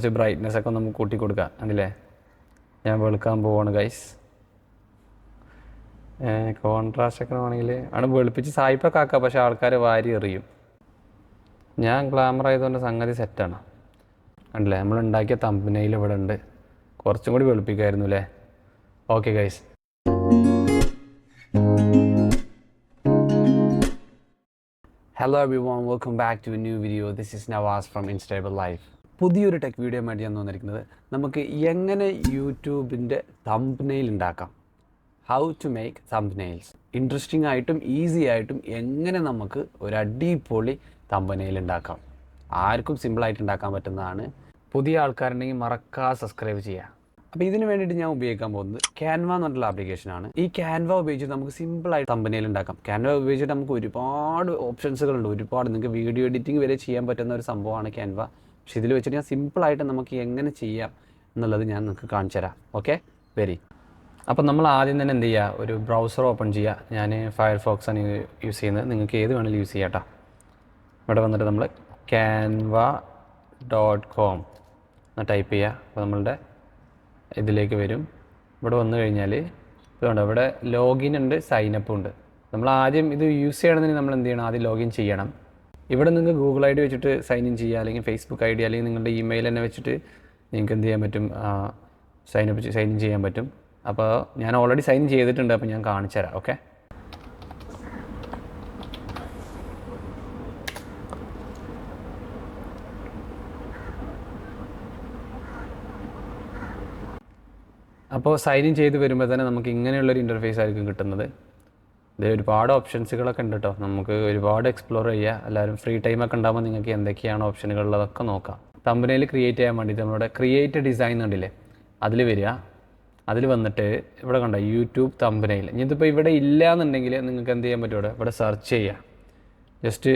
കുറച്ച് ബ്രൈറ്റ്നെസ് ഒക്കെ നമുക്ക് കൂട്ടി കൊടുക്കാം. കണ്ടില്ലേ, ഞാൻ വെളുക്കാൻ പോവാണ് ഗൈസ്. കോൺട്രാസ്റ്റ് ഒക്കെ ആണെങ്കിൽ ആണ് വെളുപ്പിച്ച് സായിപ്പൊക്കെ ആക്കാം, പക്ഷേ ആൾക്കാർ വാരി എറിയും. ഞാൻ ഗ്ലാമർ ആയതുകൊണ്ട് സംഗതി സെറ്റാണ്. കണ്ടില്ലേ, നമ്മൾ ഉണ്ടാക്കിയ തമ്പനയിൽ ഇവിടെ ഉണ്ട്. കുറച്ചും കൂടി വെളുപ്പിക്കായിരുന്നു അല്ലേ. Okay guys, hello everyone, welcome back to a new video. This is Navas from instable life. പുതിയൊരു ടെക് വീഡിയോ ആയിട്ട് ഞാൻ വന്നിരിക്കുന്നത് നമുക്ക് എങ്ങനെ യൂട്യൂബിൻ്റെ തംബ്നെയിൽ ഉണ്ടാക്കാം, how to make thumbnails. Interesting ആയിട്ടും ഈസി ആയിട്ടും എങ്ങനെ നമുക്ക് ഒരു അടിപൊളി തംബ്നെയിൽ ഉണ്ടാക്കാം. ആർക്കും സിമ്പിളായിട്ട് ഉണ്ടാക്കാൻ പറ്റുന്നതാണ്. പുതിയ ആൾക്കാരുണ്ടെങ്കിൽ മറക്കാതെ സബ്സ്ക്രൈബ് ചെയ്യുക. അപ്പോൾ ഇതിന് വേണ്ടിയിട്ട് ഞാൻ ഉപയോഗിക്കാൻ പോകുന്നത് ക്യാൻവ എന്ന് പറഞ്ഞിട്ടുള്ള ആപ്ലിക്കേഷനാണ്. ഈ ക്യാൻവ ഉപയോഗിച്ചിട്ട് നമുക്ക് സിമ്പിളായിട്ട് തംബ്നെയിൽ ഉണ്ടാക്കാം. ക്യാൻവ ഉപയോഗിച്ചിട്ട് നമുക്ക് ഒരുപാട് ഓപ്ഷൻസുകളുണ്ട്, ഒരുപാട് നിങ്ങൾക്ക് വീഡിയോ എഡിറ്റിംഗ് വരെ ചെയ്യാൻ പറ്റുന്ന ഒരു സംഭവമാണ് ക്യാൻവ. പക്ഷേ ഇതിൽ വെച്ചിട്ട് ഞാൻ സിമ്പിളായിട്ട് നമുക്ക് എങ്ങനെ ചെയ്യാം എന്നുള്ളത് ഞാൻ നിങ്ങൾക്ക് കാണിച്ചു തരാം. Okay, very. അപ്പോൾ നമ്മൾ ആദ്യം തന്നെ എന്ത് ചെയ്യുക, ഒരു ബ്രൗസർ ഓപ്പൺ ചെയ്യുക. ഞാൻ ഫയർഫോക്സ് ആണ് യൂസ് ചെയ്യുന്നത്, നിങ്ങൾക്ക് ഏത് വേണമെങ്കിലും യൂസ് ചെയ്യാം കേട്ടോ. ഇവിടെ വന്നിട്ട് നമ്മൾ canva.com എന്ന് ടൈപ്പ് ചെയ്യുക. അപ്പോൾ നമ്മളുടെ ഇതിലേക്ക് വരും. ഇവിടെ വന്നു കഴിഞ്ഞാൽ ഇതുകൊണ്ട് ഇവിടെ ലോഗിൻ ഉണ്ട്, സൈനപ്പ് ഉണ്ട്. നമ്മൾ ആദ്യം ഇത് യൂസ് ചെയ്യണമെങ്കിൽ നമ്മൾ എന്ത് ചെയ്യണം, ആദ്യം ലോഗിൻ ചെയ്യണം. ഇവിടെ നിങ്ങൾക്ക് ഗൂഗിൾ ID വെച്ചിട്ട് സൈൻ ഇൻ ചെയ്യുക, അല്ലെങ്കിൽ ഫേസ്ബുക്ക് ID അല്ലെങ്കിൽ നിങ്ങളുടെ ഇമെയിൽ തന്നെ വെച്ചിട്ട് നിങ്ങൾക്ക് എന്ത് ചെയ്യാൻ പറ്റും, സൈൻ ഇൻ ചെയ്യാൻ പറ്റും. അപ്പോൾ ഞാൻ ഓൾറെഡി സൈൻ ഇൻ ചെയ്തിട്ടുണ്ട്, അപ്പോൾ ഞാൻ കാണിച്ചു തരാം. ഓക്കെ, അപ്പോൾ സൈൻ ഇൻ ചെയ്ത് വരുമ്പോൾ തന്നെ നമുക്ക് ഇങ്ങനെയുള്ളൊരു ഇൻ്റർഫേസ് ആയിരിക്കും കിട്ടുന്നത്. ഇതിൽ ഒരുപാട് ഓപ്ഷൻസുകളൊക്കെ ഉണ്ട് കേട്ടോ, നമുക്ക് ഒരുപാട് എക്സ്പ്ലോർ ചെയ്യുക. എല്ലാവരും ഫ്രീ ടൈമൊക്കെ ഉണ്ടാകുമ്പോൾ നിങ്ങൾക്ക് എന്തൊക്കെയാണ് ഓപ്ഷനുകളുള്ളതൊക്കെ നോക്കാം. തംബ്നെയിൽ ക്രിയേറ്റ് ചെയ്യാൻ വേണ്ടിയിട്ട് നമ്മളുടെ ക്രിയേറ്റ് ഡിസൈൻ ഉണ്ടല്ലേ, അതിൽ വരിക. അതിൽ വന്നിട്ട് ഇവിടെ കണ്ടോ യൂട്യൂബ് തംബ്നെയിൽ. ഇനി ഇതിപ്പോൾ ഇവിടെ ഇല്ല എന്നുണ്ടെങ്കിൽ നിങ്ങൾക്ക് എന്ത് ചെയ്യാൻ പറ്റും, ഇവിടെ സെർച്ച് ചെയ്യുക. ജസ്റ്റ്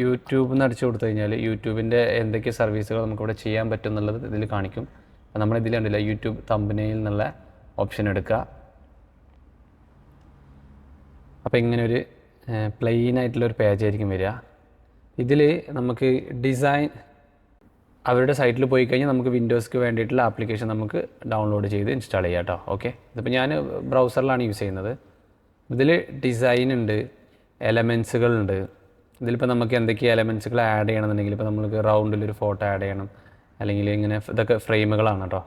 യൂട്യൂബ് എന്ന് അടിച്ചു കൊടുത്തു കഴിഞ്ഞാൽ യൂട്യൂബിൻ്റെ എന്തൊക്കെ സർവീസുകൾ നമുക്കിവിടെ ചെയ്യാൻ പറ്റും എന്നുള്ളത് ഇതിൽ കാണിക്കും. അപ്പോൾ നമ്മളിതിൽ കണ്ടില്ല, യൂട്യൂബ് തംബ്നെയിൽ എന്നുള്ള ഓപ്ഷൻ എടുക്കുക. അപ്പോൾ ഇങ്ങനെ ഒരു പ്ലെയിൻ ആയിട്ടുള്ളൊരു പേജ് ആയിരിക്കും വരിക. ഇതിൽ നമുക്ക് ഡിസൈൻ അവരുടെ സൈറ്റിൽ പോയി കഴിഞ്ഞാൽ നമുക്ക് വിൻഡോസ്ക്ക് വേണ്ടിയിട്ടുള്ള ആപ്ലിക്കേഷൻ നമുക്ക് ഡൗൺലോഡ് ചെയ്ത് ഇൻസ്റ്റാൾ ചെയ്യാം കേട്ടോ. ഓക്കെ, ഇതിപ്പോൾ ഞാൻ ബ്രൗസറിലാണ് യൂസ് ചെയ്യുന്നത്. ഇതിൽ ഡിസൈൻ ഉണ്ട്, എലമെൻസുകളുണ്ട്. ഇതിലിപ്പോൾ നമുക്ക് എന്തൊക്കെ എലമെൻസുകൾ ആഡ് ചെയ്യണമെന്നുണ്ടെങ്കിൽ ഇപ്പോൾ നമുക്ക് റൗണ്ടിലൊരു ഫോട്ടോ ആഡ് ചെയ്യണം, അല്ലെങ്കിൽ ഇങ്ങനെ ഇതൊക്കെ ഫ്രെയിമുകളാണ് കേട്ടോ.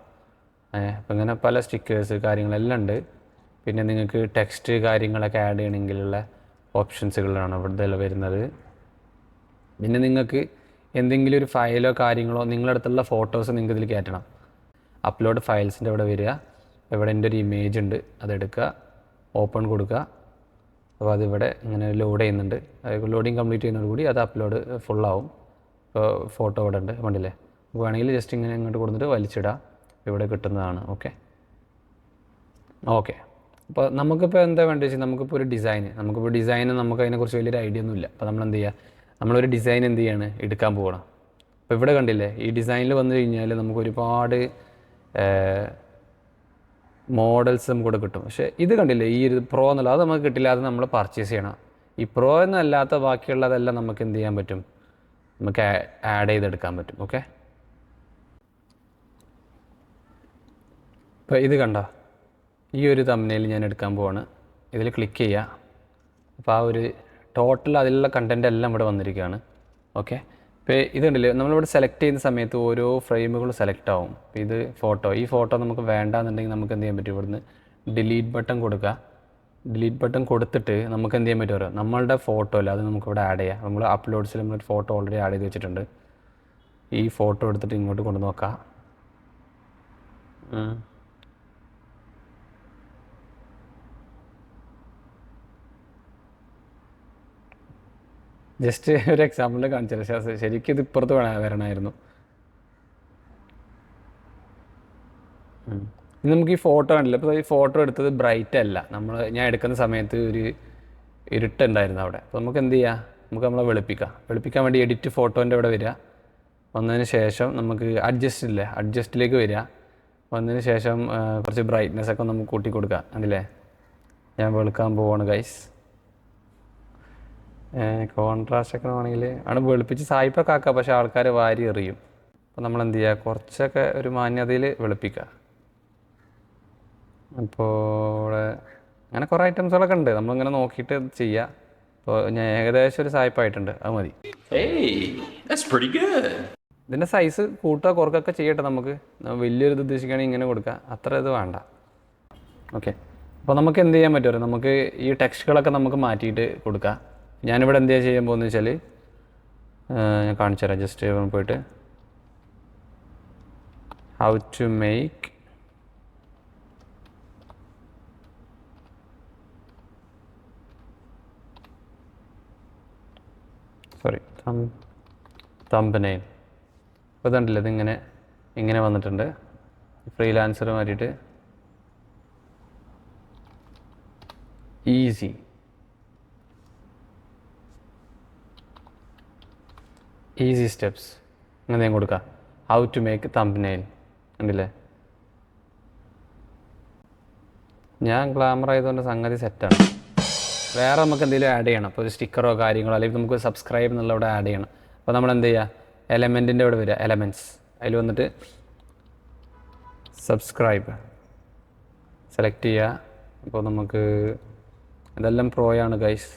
അപ്പോൾ ഇങ്ങനെ പല സ്റ്റിക്കേഴ്സ് കാര്യങ്ങളെല്ലാം ഉണ്ട്. പിന്നെ നിങ്ങൾക്ക് ടെക്സ്റ്റ് കാര്യങ്ങളൊക്കെ ആഡ് ചെയ്യണമെങ്കിലുള്ള ഓപ്ഷൻസുകളാണ് ഇവിടെ വരുന്നത്. പിന്നെ നിങ്ങൾക്ക് എന്തെങ്കിലും ഒരു ഫയലോ കാര്യങ്ങളോ നിങ്ങളുടെ അടുത്തുള്ള ഫോട്ടോസ് നിങ്ങൾക്ക് ഇതിൽ കയറ്റണം. അപ്ലോഡ് ഫയൽസിൻ്റെ ഇവിടെ വരിക. ഇവിടെ എൻ്റെ ഒരു ഇമേജ് ഉണ്ട്, അതെടുക്കുക, ഓപ്പൺ കൊടുക്കുക. അപ്പോൾ അതിവിടെ ഇങ്ങനെ ലോഡ് ചെയ്യുന്നുണ്ട്. ലോഡിങ് കംപ്ലീറ്റ് ചെയ്യുന്നതോടുകൂടി അത് അപ്ലോഡ് ഫുള്ളാവും. ഇപ്പോൾ ഫോട്ടോ ഇവിടെ ഉണ്ട്, കണ്ടില്ലേ. വേണമെങ്കിൽ ജസ്റ്റ് ഇങ്ങനെ ഇങ്ങോട്ട് കൊടുത്തിട്ട് വലിച്ചിടാം, ഇവിടെ കിട്ടുന്നതാണ്. ഓക്കെ, അപ്പോൾ നമുക്കിപ്പോൾ എന്താ വേണ്ടത് വെച്ചാൽ നമുക്കിപ്പോൾ ഒരു ഡിസൈൻ, നമുക്ക് അതിനെക്കുറിച്ച് വലിയൊരു ഐഡിയ ഒന്നുമില്ല. അപ്പോൾ നമ്മൾ എന്ത് ചെയ്യുക, നമ്മളൊരു ഡിസൈൻ എന്ത് ചെയ്യാണ്, എടുക്കാൻ പോകണം. അപ്പോൾ ഇവിടെ കണ്ടില്ലേ, ഈ ഡിസൈനിൽ വന്നു കഴിഞ്ഞാൽ നമുക്ക് ഒരുപാട് മോഡൽസ് നമുക്കിവിടെ കിട്ടും. പക്ഷേ ഇത് കണ്ടില്ലേ, ഈ ഒരു പ്രോ എന്നുള്ളത് അത് നമുക്ക് കിട്ടില്ല, അത് നമ്മൾ പർച്ചേസ് ചെയ്യണം. ഈ പ്രോ എന്നല്ലാത്ത ബാക്കിയുള്ളതെല്ലാം നമുക്ക് എന്ത് ചെയ്യാൻ പറ്റും, നമുക്ക് ആഡ് ചെയ്തെടുക്കാൻ പറ്റും. ഓക്കെ, ഇപ്പോൾ ഇത് കണ്ടോ, ഈ ഒരു തംബ്നെയിൽ ഞാൻ എടുക്കാൻ പോവാണ്. ഇതിൽ ക്ലിക്ക് ചെയ്യുക. അപ്പോൾ ആ ഒരു ടോട്ടൽ അതിലുള്ള കണ്ടൻറ്റ് എല്ലാം ഇവിടെ വന്നിരിക്കുകയാണ്. ഓക്കെ, ഇപ്പോൾ ഇത് കണ്ടില്ലേ, നമ്മളിവിടെ സെലക്ട് ചെയ്യുന്ന സമയത്ത് ഓരോ ഫ്രെയിമുകൾ സെലക്ട് ആവും. ഇത് ഈ ഫോട്ടോ നമുക്ക് വേണ്ടാന്നുണ്ടെങ്കിൽ നമുക്ക് എന്ത് ചെയ്യാൻ പറ്റും, ഇവിടുന്ന് ഡിലീറ്റ് ബട്ടൺ കൊടുക്കുക. ഡിലീറ്റ് ബട്ടൺ കൊടുത്തിട്ട് നമുക്ക് എന്ത് ചെയ്യാൻ പറ്റുമോ, നമ്മളുടെ ഫോട്ടോ അല്ല അത് നമുക്കിവിടെ ആഡ് ചെയ്യാം. നമ്മൾ അപ്ലോഡ്സിൽ നമ്മളൊരു ഫോട്ടോ ഓൾറെഡി ആഡ് ചെയ്ത് വെച്ചിട്ടുണ്ട്. ഈ ഫോട്ടോ എടുത്തിട്ട് ഇങ്ങോട്ട് കൊണ്ട് നോക്കാം. ജസ്റ്റ് ഒരു എക്സാമ്പിളിൽ കാണിച്ചത്, പക്ഷേ ശരിക്കും ഇത് ഇപ്പുറത്ത് വരണമായിരുന്നു. നമുക്ക് ഈ ഫോട്ടോ കണ്ടില്ല, അപ്പോൾ ഈ ഫോട്ടോ എടുത്തത് ബ്രൈറ്റ് അല്ല, ഞാൻ എടുക്കുന്ന സമയത്ത് ഒരു ഇരുട്ടുണ്ടായിരുന്നു അവിടെ. അപ്പോൾ നമുക്ക് എന്ത് ചെയ്യാം, നമുക്ക് നമ്മളെ വെളുപ്പിക്കാൻ വേണ്ടി എഡിറ്റ് ഫോട്ടോൻ്റെ ഇവിടെ വരിക. വന്നതിന് ശേഷം നമുക്ക് അഡ്ജസ്റ്റിലേക്ക് വരിക. വന്നതിന് ശേഷം കുറച്ച് ബ്രൈറ്റ്നെസ് ഒക്കെ നമുക്ക് കൂട്ടി കൊടുക്കാം. അതില്ലേ, ഞാൻ വെളുക്കാൻ പോവാണ് ഗൈസ്. കോൺട്രാസ്റ്റ് ഒക്കെ ആണെങ്കിൽ ആണ് വെളുപ്പിച്ച് സായിപ്പൊക്കെ ആക്കാം, പക്ഷേ ആൾക്കാർ വാരി എറിയും. അപ്പോൾ നമ്മൾ എന്ത് ചെയ്യുക, കുറച്ചൊക്കെ ഒരു മാന്യതയിൽ വെളുപ്പിക്കുക. അപ്പോൾ ഇവിടെ അങ്ങനെ കുറേ ഐറ്റംസുകളൊക്കെ ഉണ്ട്, നമ്മളിങ്ങനെ നോക്കിയിട്ട് ചെയ്യുക. അപ്പോൾ ഞാൻ ഏകദേശം ഒരു സായിപ്പായിട്ടുണ്ട്, അത് മതി. ഇതിൻ്റെ സൈസ് കൂട്ടുക കുറക്കൊക്കെ ചെയ്യട്ടെ, നമുക്ക് വലിയൊരു ഇത് ഉദ്ദേശിക്കുകയാണെങ്കിൽ ഇങ്ങനെ കൊടുക്കുക, അത്ര ഇത് വേണ്ട. ഓക്കെ, അപ്പോൾ നമുക്ക് എന്ത് ചെയ്യാൻ പറ്റുമോ, നമുക്ക് ഈ ടെക്സ്റ്റുകളൊക്കെ നമുക്ക് മാറ്റിയിട്ട് കൊടുക്കാം. ഞാനിവിടെ എന്ത് ചെയ്യാൻ പോകുന്നത് വെച്ചാൽ ഞാൻ കാണിച്ചു തരാം. ജസ്റ്റ് പോയിട്ട് ഹൗ ടു മേക്ക് തംബ്നെയിൽ. അപ്പോൾ ഇതുണ്ടല്ലോ, ഇതിങ്ങനെ ഇങ്ങനെ വന്നിട്ടുണ്ട്. ഫ്രീലാൻസർ മാറ്റിയിട്ട് ഈസി സ്റ്റെപ്സ് അങ്ങനെ ഞാൻ കൊടുക്കാം. ഹൗ ടു മേക്ക് തംബ്നെയിൽ ഉണ്ടല്ലേ. ഞാൻ ഗ്ലാമർ ആയതുകൊണ്ട് സംഗതി സെറ്റാണ്. വേറെ നമുക്ക് എന്തെങ്കിലും ആഡ് ചെയ്യണം, അപ്പോൾ ഒരു സ്റ്റിക്കറോ കാര്യങ്ങളോ, അല്ലെങ്കിൽ നമുക്ക് സബ്സ്ക്രൈബ് എന്നുള്ള ഇവിടെ ആഡ് ചെയ്യണം. അപ്പോൾ നമ്മൾ എന്ത് ചെയ്യുക, എലമെൻറ്റിൻ്റെ ഇവിടെ വരിക, എലമെൻറ്റ്സ്, അതിൽ വന്നിട്ട് സബ്സ്ക്രൈബ് സെലക്ട് ചെയ്യുക. അപ്പോൾ നമുക്ക് ഇതെല്ലാം പ്രോയാണ് ഗൈസ്,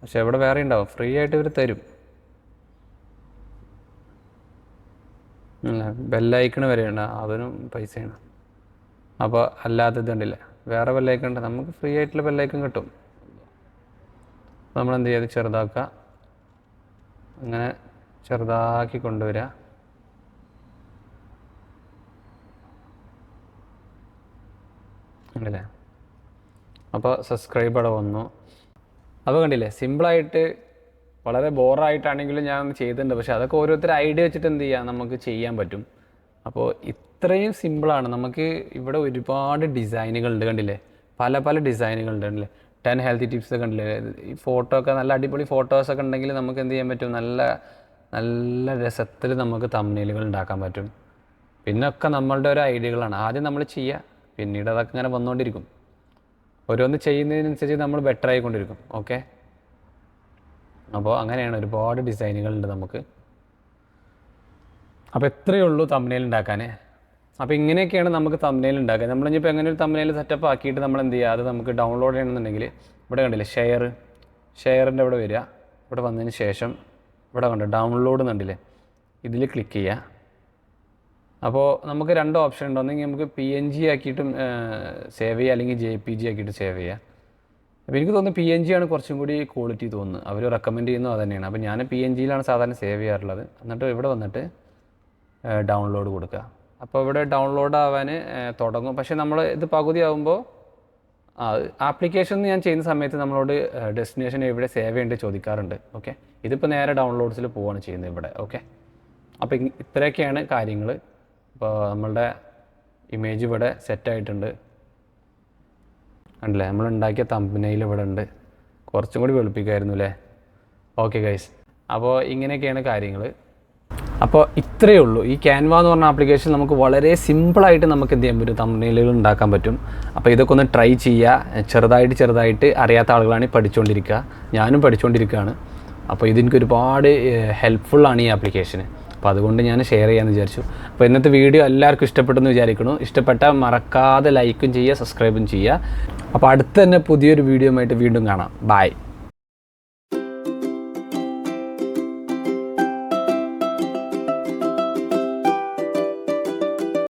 പക്ഷേ ഇവിടെ വേറെ ഉണ്ടാവും, ഫ്രീ ആയിട്ട് ഇവർ തരും. ബെല്ലൈക്കണ് വരെയുണ്ട്, അതിനും പൈസയാണ്. അപ്പോൾ അല്ലാതെ ഇതുണ്ടല്ല, വേറെ ബെല്ലൈക്കൺ ഉണ്ട്, നമുക്ക് ഫ്രീ ആയിട്ടുള്ള ബെല്ലൈക്കൺ കിട്ടും. നമ്മൾ എന്ത് ചെയ്ത് ചെറുതാക്കുക, അങ്ങനെ ചെറുതാക്കി കൊണ്ടുവരിക. ഉണ്ടല്ലേ, അപ്പോൾ സബ്സ്ക്രൈബ് അവിടെ വന്നു. അപ്പോൾ കണ്ടില്ലേ, സിമ്പിളായിട്ട് വളരെ ബോറായിട്ടാണെങ്കിലും ഞാൻ ചെയ്തിട്ടുണ്ട്, പക്ഷേ അതൊക്കെ ഓരോരുത്തർ ഐഡിയ വെച്ചിട്ട് എന്ത് ചെയ്യാം, നമുക്ക് ചെയ്യാൻ പറ്റും. അപ്പോൾ ഇത്രയും സിമ്പിളാണ്. നമുക്ക് ഇവിടെ ഒരുപാട് ഡിസൈനുകളുണ്ട്, കണ്ടില്ലേ, പല പല ഡിസൈനുകളുണ്ട്, കണ്ടില്ലേ. 10 ഹെൽത്തി ടിപ്സ് കണ്ടില്ലേ. ഈ ഫോട്ടോ ഒക്കെ നല്ല അടിപൊളി ഫോട്ടോസൊക്കെ ഉണ്ടെങ്കിൽ നമുക്ക് എന്ത് ചെയ്യാൻ പറ്റും, നല്ല നല്ല രസത്തിൽ നമുക്ക് തംബ്നെയിലുകൾ ഉണ്ടാക്കാൻ പറ്റും. പിന്നൊക്കെ നമ്മളുടെ ഒരു ഐഡിയകളാണ്. ആദ്യം നമ്മൾ ചെയ്യുക, പിന്നീട് അതൊക്കെ ഇങ്ങനെ വന്നുകൊണ്ടിരിക്കും. ഓരോന്ന് ചെയ്യുന്നതിനനുസരിച്ച് നമ്മൾ ബെറ്റർ ആയിക്കൊണ്ടിരിക്കും. ഓക്കെ, അപ്പോൾ അങ്ങനെയാണ്, ഒരുപാട് ഡിസൈനുകളുണ്ട് നമുക്ക്. അപ്പോൾ എത്രയേ ഉള്ളൂ തംബ്നെയിൽ ഉണ്ടാക്കാൻ. അപ്പോൾ ഇങ്ങനെയൊക്കെയാണ് നമുക്ക് തംബ്നെയിൽ ഉണ്ടാക്കുക. നമ്മളിപ്പോൾ എങ്ങനെ ഒരു തംബ്നെയിൽ സെറ്റപ്പ് ആക്കിയിട്ട് നമ്മൾ എന്ത് ചെയ്യുക, അത് നമുക്ക് ഡൗൺലോഡ് ചെയ്യണമെന്നുണ്ടെങ്കിൽ ഇവിടെ കണ്ടില്ലേ, ഷെയറിൻ്റെ ഇവിടെ വരിക. ഇവിടെ വന്നതിന് ശേഷം ഇവിടെ കണ്ടോ ഡൗൺലോഡ് എന്നുണ്ടല്ലേ, ഇതിൽ ക്ലിക്ക് ചെയ്യുക. അപ്പോൾ നമുക്ക് 2 ഓപ്ഷൻ ഉണ്ട്. ഒന്നെങ്കിൽ നമുക്ക് PNG ആക്കിയിട്ടും സേവ് ചെയ്യുക, അല്ലെങ്കിൽ JPG ആക്കിയിട്ട് സേവ് ചെയ്യുക. അപ്പോൾ എനിക്ക് തോന്നുന്നു PNG ആണ് കുറച്ചും കൂടി ക്വാളിറ്റി തോന്നുന്നത്. അവർ റെക്കമെൻഡ് ചെയ്യുന്നത് അത് തന്നെയാണ്. അപ്പോൾ ഞാൻ PNGയിലാണ് സാധാരണ സേവ് ചെയ്യാറുള്ളത്. എന്നിട്ട് ഇവിടെ വന്നിട്ട് ഡൗൺലോഡ് കൊടുക്കുക. അപ്പോൾ ഇവിടെ ഡൗൺലോഡ് ആവാൻ തുടങ്ങും. പക്ഷേ നമ്മൾ ഇത് പകുതി ആകുമ്പോൾ ആപ്ലിക്കേഷൻ ഞാൻ ചെയ്യുന്ന സമയത്ത് നമ്മളോട് ഡെസ്റ്റിനേഷൻ എവിടെ സേവ് ചെയ്യേണ്ടത് ചോദിക്കാറുണ്ട്. ഓക്കെ, ഇതിപ്പോൾ നേരെ ഡൗൺലോഡ്സിൽ പോവുകയാണ് ചെയ്യുന്നത് ഇവിടെ. ഓക്കെ, അപ്പോൾ ഇത്രയൊക്കെയാണ് കാര്യങ്ങൾ. അപ്പോൾ നമ്മളുടെ ഇമേജ് ഇവിടെ സെറ്റായിട്ടുണ്ട്, കണ്ടില്ലേ. നമ്മൾ ഉണ്ടാക്കിയ തംബ്നെയിൽ ഇവിടെ ഉണ്ട്. കുറച്ചും കൂടി വെളുപ്പിക്കായിരുന്നു അല്ലേ. ഓക്കെ ഗൈസ്, അപ്പോൾ ഇങ്ങനെയൊക്കെയാണ് കാര്യങ്ങൾ. അപ്പോൾ ഇത്രയേ ഉള്ളൂ. ഈ ക്യാൻവ എന്ന് പറഞ്ഞ ആപ്ലിക്കേഷൻ നമുക്ക് വളരെ സിമ്പിളായിട്ട് നമുക്ക് എന്ത് ചെയ്യാൻ പറ്റും, തംബ്നെയിലുകൾ ഉണ്ടാക്കാൻ പറ്റും. അപ്പോൾ ഇതൊക്കെ ഒന്ന് ട്രൈ ചെയ്യുക. ചെറുതായിട്ട് അറിയാത്ത ആളുകളാണ് പഠിച്ചുകൊണ്ടിരിക്കുക, ഞാനും പഠിച്ചുകൊണ്ടിരിക്കുകയാണ്. അപ്പോൾ ഇതെനിക്ക് ഒരുപാട് ഹെൽപ്ഫുള്ളാണ് ഈ ആപ്ലിക്കേഷന്. അപ്പോൾ അതുകൊണ്ട് ഞാൻ ഷെയർ ചെയ്യാമെന്ന് വിചാരിച്ചു. അപ്പോൾ ഇന്നത്തെ വീഡിയോ എല്ലാവർക്കും ഇഷ്ടപ്പെട്ടെന്ന് വിചാരിക്കുന്നു. ഇഷ്ടപ്പെട്ടാൽ മറക്കാതെ ലൈക്കും ചെയ്യുക, സബ്സ്ക്രൈബും ചെയ്യുക. അപ്പോൾ അടുത്ത് തന്നെ പുതിയൊരു വീഡിയോ ആയിട്ട് വീണ്ടും കാണാം. ബൈ.